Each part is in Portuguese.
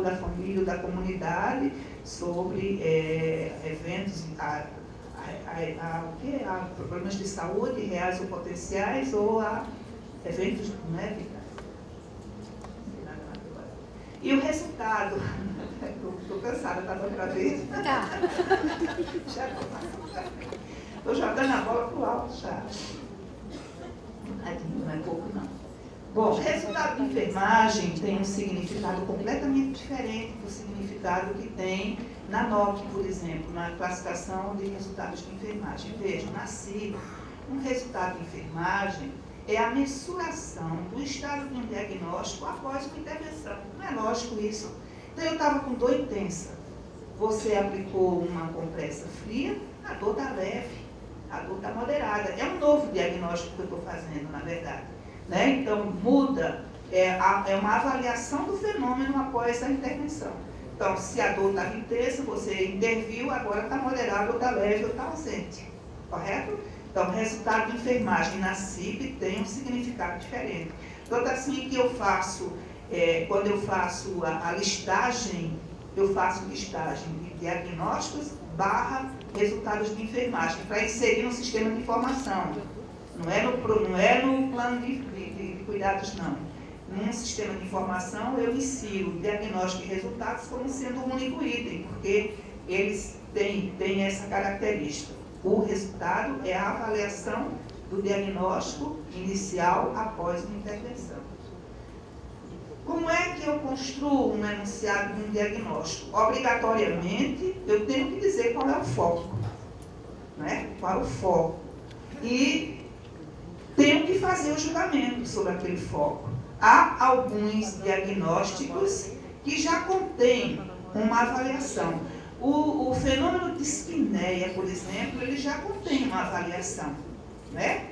da família ou da comunidade sobre eventos, problemas de saúde reais ou potenciais, ou a eventos, né? E o resultado, estou cansada, está outra vez? Tá. Estou jogando a bola para o alto já. Não é pouco não. Bom, o resultado de enfermagem tem um significado completamente diferente do significado que tem na NOC, por exemplo, na classificação de resultados de enfermagem. Vejam, na CIB, um resultado de enfermagem é a mensuração do estado de um diagnóstico após uma intervenção. Não é lógico isso? Então, eu estava com dor intensa. Você aplicou uma compressa fria, a dor está leve, a dor está moderada. É um novo diagnóstico que eu estou fazendo, na verdade. Né? Então, muda, é uma avaliação do fenômeno após a intervenção. Então, se a dor estava intensa, você interviu, agora está moderada, ou está leve, ou está ausente. Correto? Então, o resultado de enfermagem na CIB tem um significado diferente. Tanto assim que eu faço, quando eu faço a listagem, eu faço listagem de diagnósticos / resultados de enfermagem, para inserir no sistema de informação. Não é no plano de cuidados, não. Num sistema de informação, eu insiro diagnóstico e resultados como sendo um único item, porque eles têm essa característica. O resultado é a avaliação do diagnóstico inicial após uma intervenção. Como é que eu construo um enunciado de um diagnóstico? Obrigatoriamente, eu tenho que dizer qual é o foco. Né? Qual é o foco? E tenho que fazer o julgamento sobre aquele foco. Há alguns diagnósticos que já contêm uma avaliação. O fenômeno de dispneia, por exemplo, ele já contém uma avaliação. Né?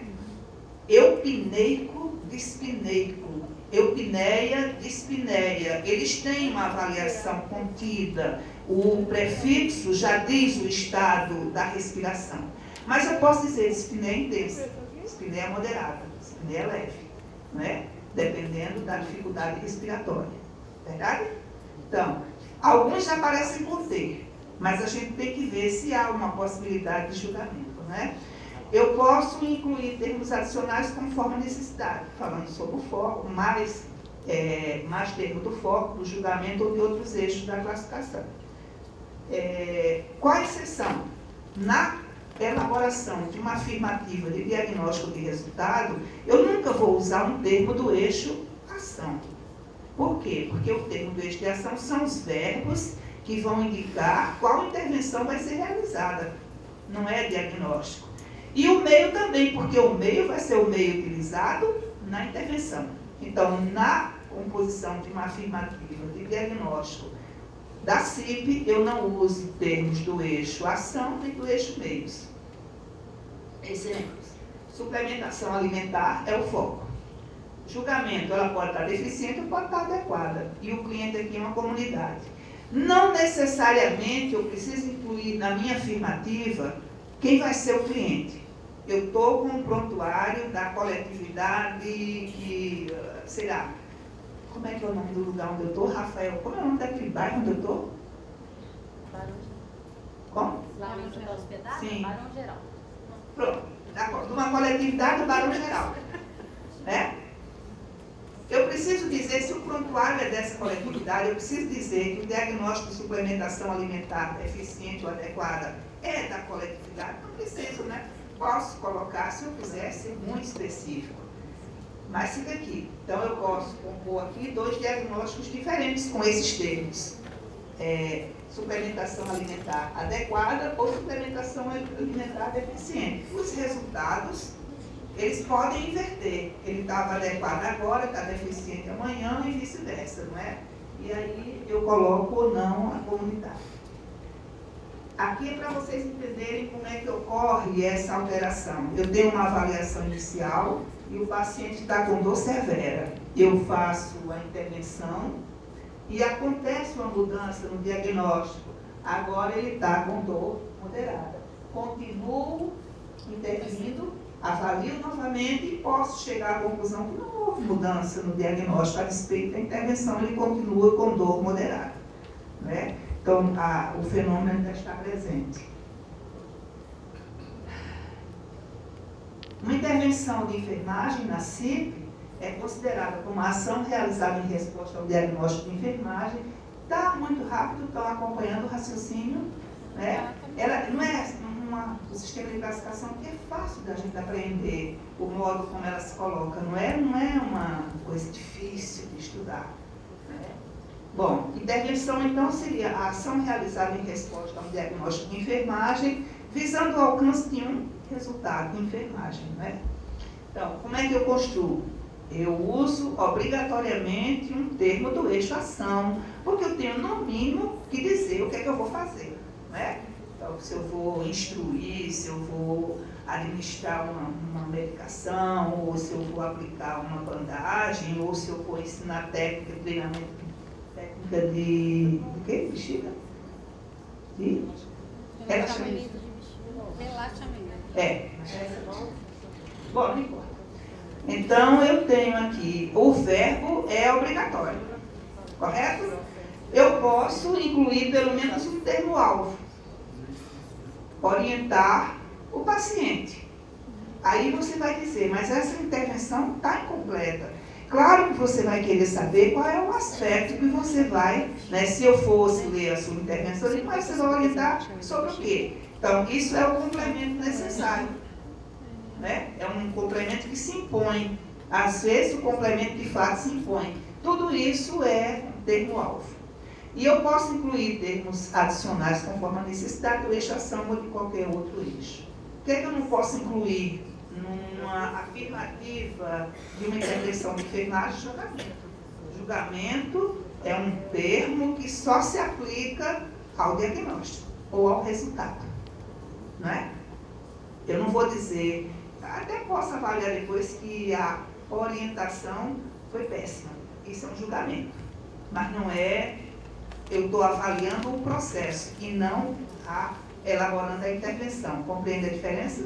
Eupineico, dispneico, eupneia, dispneia. Eles têm uma avaliação contida. O prefixo já diz o estado da respiração. Mas eu posso dizer dispneia intensa, dispneia moderada, dispneia leve, né? Dependendo da dificuldade respiratória. Verdade? Então, alguns já parecem conter, mas a gente tem que ver se há uma possibilidade de julgamento. Né? Eu posso incluir termos adicionais conforme a necessidade, falando sobre o foco, mais termos do foco, do julgamento ou de outros eixos da classificação. Qual a exceção? Na elaboração de uma afirmativa de diagnóstico de resultado, eu nunca vou usar um termo do eixo ação. Por quê? Porque o termo do eixo de ação são os verbos que vão indicar qual intervenção vai ser realizada. Não é diagnóstico. E o meio também, porque o meio vai ser o meio utilizado na intervenção. Então, na composição de uma afirmativa de diagnóstico da CIP, eu não uso termos do eixo ação nem do eixo meios. Exemplos. Suplementação alimentar é o foco. Julgamento, ela pode estar deficiente ou pode estar adequada. E o cliente aqui é uma comunidade. Não necessariamente eu preciso incluir na minha afirmativa quem vai ser o cliente. Eu estou com um prontuário da coletividade que, sei lá, como é que é o nome do lugar onde eu estou, Rafael? Como é o nome daquele bairro onde eu estou? Barão. Como? Barão Geral. Sim. Barão Geral. Pronto, d'accord. De uma coletividade do Barão Geral. Né? Eu preciso dizer, se o prontuário é dessa coletividade, eu preciso dizer que o diagnóstico de suplementação alimentar eficiente ou adequada é da coletividade. Não preciso, né? Posso colocar, se eu quiser, ser muito específico. Mas fica aqui. Então, eu posso compor aqui 2 diagnósticos diferentes com esses termos. Suplementação alimentar adequada ou suplementação alimentar deficiente. Os resultados, eles podem inverter. Ele estava adequado agora, está deficiente amanhã e vice-versa, não é? E aí eu coloco ou não a comunidade. Aqui é para vocês entenderem como é que ocorre essa alteração. Eu tenho uma avaliação inicial e o paciente está com dor severa. Eu faço a intervenção e acontece uma mudança no diagnóstico. Agora ele está com dor moderada. Continuo intervindo, avalio novamente e posso chegar à conclusão que não houve mudança no diagnóstico. A despeito da intervenção, ele continua com dor moderada. Então, o fenômeno ainda está presente. Uma intervenção de enfermagem na CIP é considerada como uma ação realizada em resposta ao diagnóstico de enfermagem. Está muito rápido, estão acompanhando o raciocínio, né? Ela não é um sistema de classificação que é fácil da gente aprender o modo como ela se coloca, não é uma coisa difícil de estudar. Né? Bom, intervenção então seria a ação realizada em resposta ao diagnóstico de enfermagem, visando o alcance de um resultado de enfermagem. Né? Então, como é que eu construo? Eu uso obrigatoriamente um termo do eixo ação, porque eu tenho no mínimo que dizer o que é que eu vou fazer. Né? Então, se eu vou instruir, se eu vou administrar uma medicação, ou se eu vou aplicar uma bandagem, ou se eu vou ensinar técnica de treinamento, técnica de quê? Bexiga? De relaxamento. Bom, não importa. Então, eu tenho aqui, o verbo é obrigatório, correto? Eu posso incluir pelo menos um termo-alvo. Orientar o paciente. Aí você vai dizer, mas essa intervenção está incompleta. Claro que você vai querer saber qual é o aspecto que você vai, né, se eu fosse ler a sua intervenção, mas você vai orientar sobre o quê? Então, isso é o complemento necessário. Né? É um complemento que se impõe. Às vezes, o complemento de fato se impõe. Tudo isso é termo-alvo. E eu posso incluir termos adicionais conforme a necessidade do eixo ação ou de qualquer outro eixo. O que é que eu não posso incluir numa afirmativa de uma intervenção de enfermagem? Julgamento. Julgamento é um termo que só se aplica ao diagnóstico ou ao resultado. Não é? Eu não vou dizer, até posso avaliar depois que a orientação foi péssima. Isso é um julgamento. Mas não é, eu estou avaliando o processo e não elaborando a intervenção. Compreende a diferença?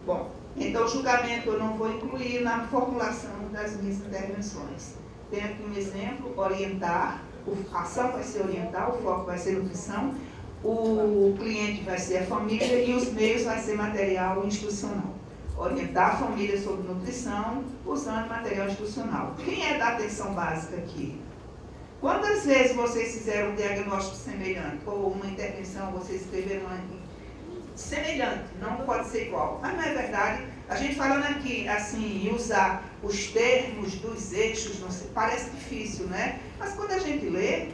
Bom, então o julgamento eu não vou incluir na formulação das minhas intervenções. Tem aqui um exemplo, orientar, a ação vai ser orientar, o foco vai ser nutrição, o cliente vai ser a família e os meios vai ser material institucional. Orientar a família sobre nutrição usando material institucional. Quem é da atenção básica aqui? Quantas vezes vocês fizeram um diagnóstico semelhante? Ou uma intervenção, vocês escreveram semelhante, não pode ser igual. Mas não é verdade. A gente falando aqui, assim, usar os termos dos eixos, não sei, parece difícil, né? Mas quando a gente lê,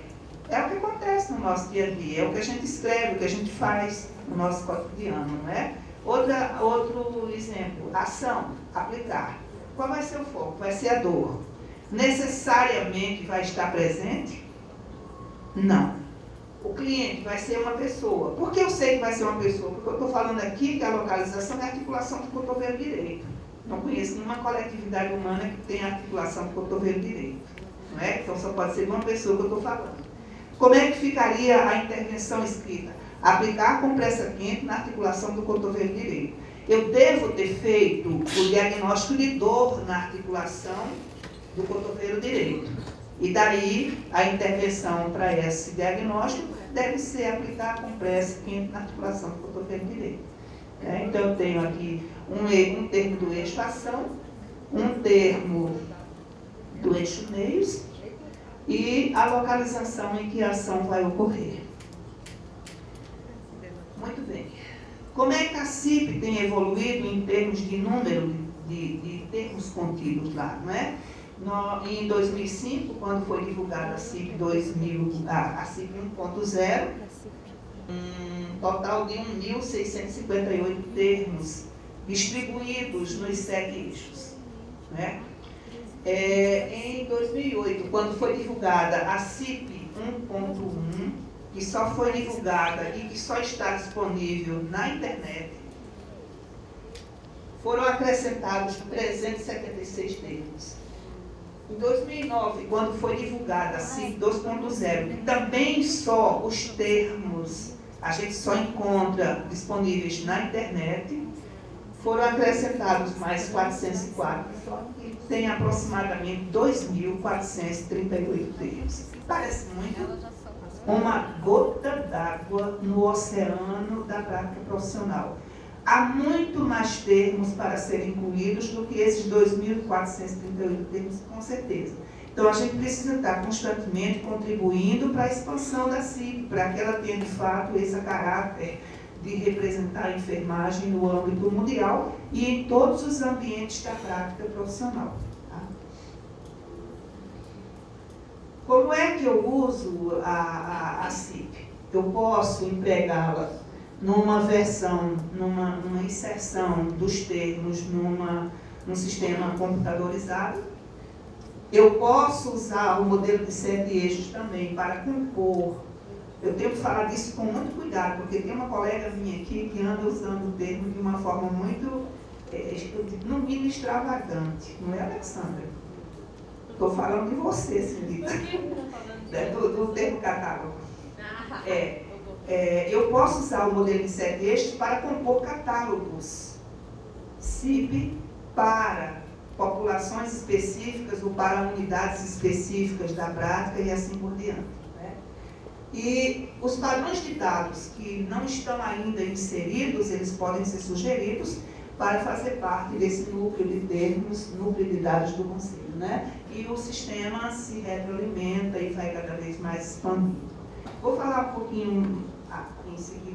é o que acontece no nosso dia a dia, é o que a gente escreve, o que a gente faz no nosso cotidiano, não é? Outro exemplo, ação, aplicar. Qual vai ser o foco? Vai ser a dor. Necessariamente vai estar presente? Não. O cliente vai ser uma pessoa. Por que eu sei que vai ser uma pessoa? Porque eu estou falando aqui que a localização é a articulação do cotovelo direito. Não conheço nenhuma coletividade humana que tenha articulação do cotovelo direito. Não é? Então só pode ser uma pessoa que eu estou falando. Como é que ficaria a intervenção escrita? Aplicar compressa quente na articulação do cotovelo direito. Eu devo ter feito o diagnóstico de dor na articulação do cotovelo direito. E daí, a intervenção para esse diagnóstico deve ser aplicar a compressa quente na articulação do cotovelo direito. Então, eu tenho aqui um termo do eixo ação, um termo do eixo meios e a localização em que a ação vai ocorrer. Muito bem. Como é que a CIP tem evoluído em termos de número de termos contidos lá, não é? Em 2005, quando foi divulgada a CIP 1.0, um total de 1.658 termos distribuídos nos 7 eixos. Né? Em 2008, quando foi divulgada a CIP 1.1, que só foi divulgada e que só está disponível na internet, foram acrescentados 376 termos. Em 2009, quando foi divulgada a CIP 2.0, que também só os termos a gente só encontra disponíveis na internet, foram acrescentados mais 404, e tem aproximadamente 2.438 termos. Parece muito? uma gota d'água no oceano da prática profissional. Há muito mais termos para serem incluídos do que esses 2.438 termos, com certeza. Então, a gente precisa estar constantemente contribuindo para a expansão da CIP, para que ela tenha, de fato, esse caráter de representar a enfermagem no âmbito mundial e em todos os ambientes da prática profissional. Tá? Como é que eu uso a CIP? Eu posso empregá-la numa versão, numa inserção dos termos num sistema computadorizado. Eu posso usar o modelo de 7 eixos também para compor. Eu tenho que falar disso com muito cuidado, porque tem uma colega minha aqui que anda usando o termo de uma forma muito, no mínimo, extravagante. Não é, Alexandra? Estou falando de você, senhorita. Do termo catálogo. Eu posso usar o modelo de 7 eixos para compor catálogos CIP para populações específicas ou para unidades específicas da prática e assim por diante. Né? E os padrões de dados que não estão ainda inseridos, eles podem ser sugeridos para fazer parte desse núcleo de termos, núcleo de dados do Conselho. Né? E o sistema se retroalimenta e vai cada vez mais expandindo. Vou falar um pouquinho em seguida.